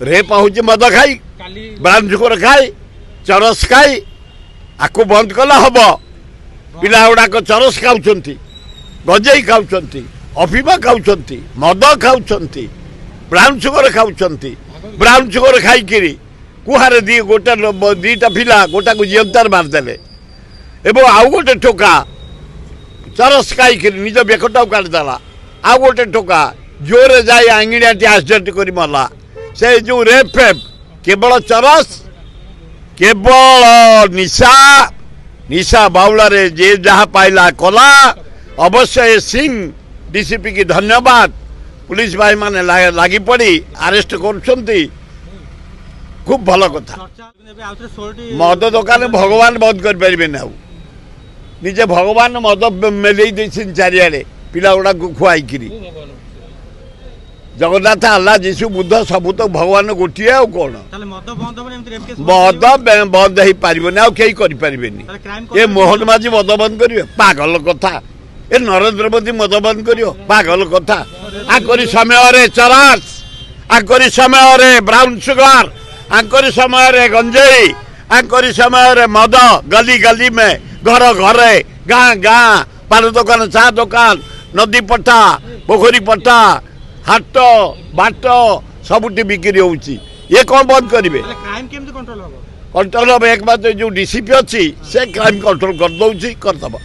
Rape हूँ मद खाई ब्राउन सुगर खाई चरस खाई आपको बंद कला हम पिला गुड़ाक चरस खाऊं गंजेई खाऊं अफीम खाऊं मद खाऊं ब्राउन सुगर खाऊं ब्राउन सुगर खाई कुहारे दी गोटे दीटा पिला गोटा को जीवंतार मारदेले एवं आउ गोटे ठोका चरस खाई निज बेकटा काटिदेला आउ गोटे ठोका जोरे जाए आंगिणिया एक्सीडेंट कर मरला से जो रेप फेप केवल चरस केवल निशा निशा बाउलारे जे जहाँ पाइला कला अवश्य सिंह डीसीपी की धन्यवाद पुलिस भाई माने लगी पड़ी अरेस्ट कर खूब भल कथा मद दुकान भगवान बंद कर पारे ना निजे भगवान मद मेले चारिड़े पिला गुड़ा खुआई जगन्नाथ आल्ला जीशु बुद्ध सबू तो भगवान गोटे आ कौन मद बंद हो पारे कई करें ये मोहन माझी मद बंद करेंगे पागल कथा ए नरेंद्र मोदी मद बंद कर पागल कथा आकरी समय चरस आकरी समय ब्राउन सुगर आकरी समय गंजेई आकरी समय मद गली गली में घर घर गाँ गाँ पान दुकान चा दुकान नदी पट्टा पोखरी पट्टा हाट बाट सबुटी बिक्री होची ये कौन बंद करेंगे कंट्रोल हम एक बात जो डीसीपी अच्छी से क्राइम कंट्रोल कर दौर करदब।